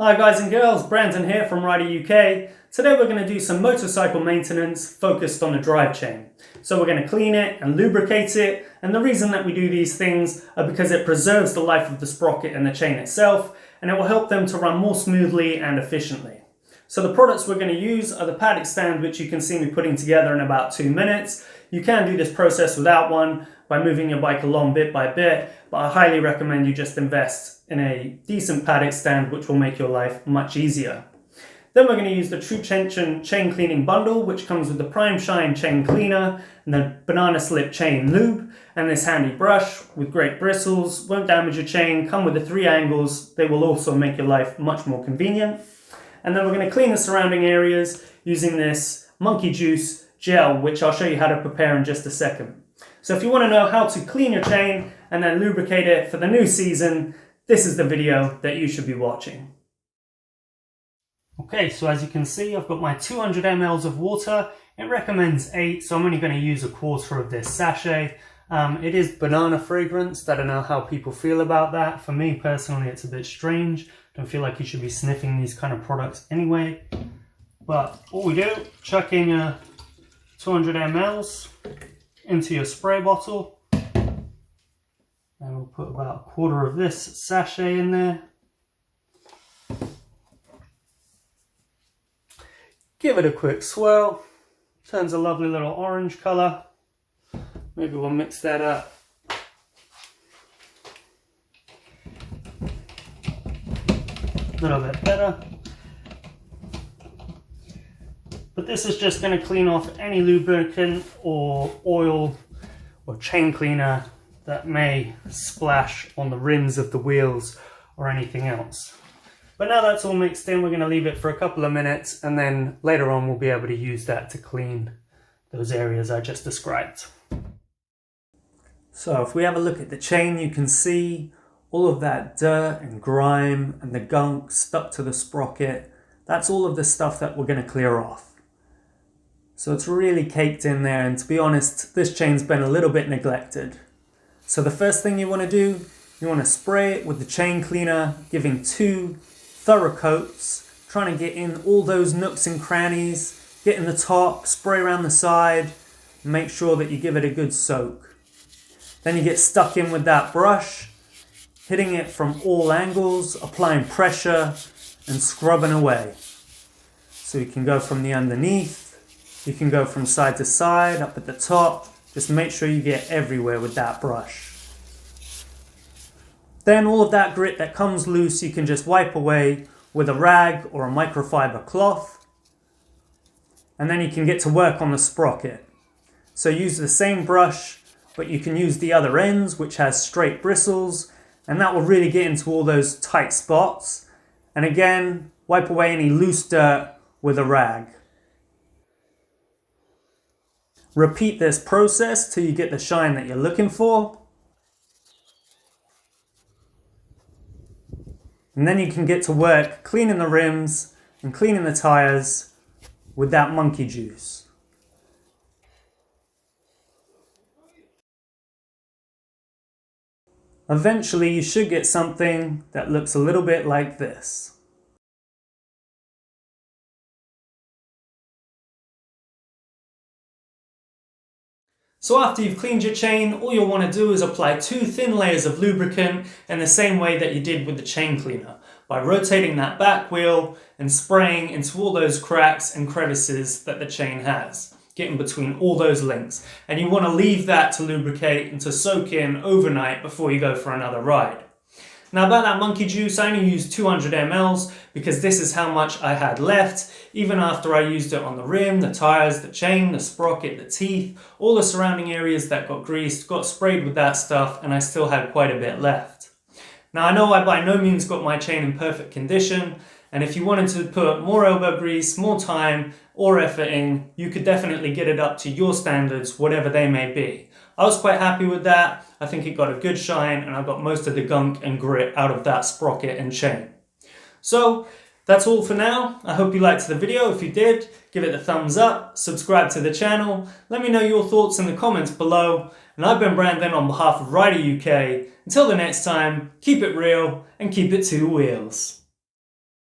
Hi guys and girls, Brandon here from Rider UK. Today we're going to do some motorcycle maintenance focused on the drive chain. So we're going to clean it and lubricate it, and the reason that we do these things are because it preserves the life of the sprocket and the chain itself, and it will help them to run more smoothly and efficiently. So the products we're going to use are the paddock stand, which you can see me putting together in about 2 minutes. You can do this process without one by moving your bike along bit by bit, but I highly recommend you just invest in a decent paddock stand, which will make your life much easier. Then we're going to use the True Tension chain cleaning bundle, which comes with the Prime Shine chain cleaner and the banana slip chain lube, and this handy brush with great bristles, won't damage your chain, come with the 3 angles. They will also make your life much more convenient. And then we're going to clean the surrounding areas using this monkey juice gel, which I'll show you how to prepare in just a second. So if you want to know how to clean your chain and then lubricate it for the new season, this is the video that you should be watching. Okay, so as you can see, I've got my 200 ml of water. It recommends 8, so I'm only going to use a quarter of this sachet. It is banana fragrance. I don't know how people feel about that. For me personally, it's a bit strange. Don't feel like you should be sniffing these kind of products anyway. But all we do, chuck in your 200 ml into your spray bottle. And we'll put about a quarter of this sachet in there. Give it a quick swirl. Turns a lovely little orange colour. Maybe we'll mix that up. A little bit better. But this is just going to clean off any lubricant or oil or chain cleaner that may splash on the rims of the wheels or anything else. But now that's all mixed in, we're going to leave it for a couple of minutes, and then later on we'll be able to use that to clean those areas I just described. So if we have a look at the chain, you can see all of that dirt and grime and the gunk stuck to the sprocket. That's all of the stuff that we're going to clear off. So it's really caked in there, and to be honest, this chain's been a little bit neglected. So the first thing you want to do, you want to spray it with the chain cleaner, giving 2 thorough coats, trying to get in all those nooks and crannies, get in the top, spray around the side, make sure that you give it a good soak. Then you get stuck in with that brush, hitting it from all angles, applying pressure and scrubbing away. So you can go from the underneath, you can go from side to side, up at the top. Just make sure you get everywhere with that brush. Then all of that grit that comes loose, you can just wipe away with a rag or a microfiber cloth. And then you can get to work on the sprocket. So use the same brush, but you can use the other ends, which has straight bristles, and that will really get into all those tight spots. And again, wipe away any loose dirt with a rag. Repeat this process till you get the shine that you're looking for. And then you can get to work cleaning the rims and cleaning the tires with that monkey juice. Eventually you should get something that looks a little bit like this. So after you've cleaned your chain, all you'll want to do is apply 2 thin layers of lubricant in the same way that you did with the chain cleaner, by rotating that back wheel and spraying into all those cracks and crevices that the chain has, getting between all those links. And you want to leave that to lubricate and to soak in overnight before you go for another ride. Now about that monkey juice, I only used 200 ml because this is how much I had left, even after I used it on the rim, the tires, the chain, the sprocket, the teeth, all the surrounding areas that got greased, got sprayed with that stuff, and I still had quite a bit left. Now I know I by no means got my chain in perfect condition, and if you wanted to put more elbow grease, more time, or effort in, you could definitely get it up to your standards, whatever they may be. I was quite happy with that. I think it got a good shine, and I got most of the gunk and grit out of that sprocket and chain. So that's all for now. I hope you liked the video. If you did, give it a thumbs up, subscribe to the channel, let me know your thoughts in the comments below, and I've been Brandon on behalf of Rider UK. Until the next time, keep it real and keep it 2 wheels.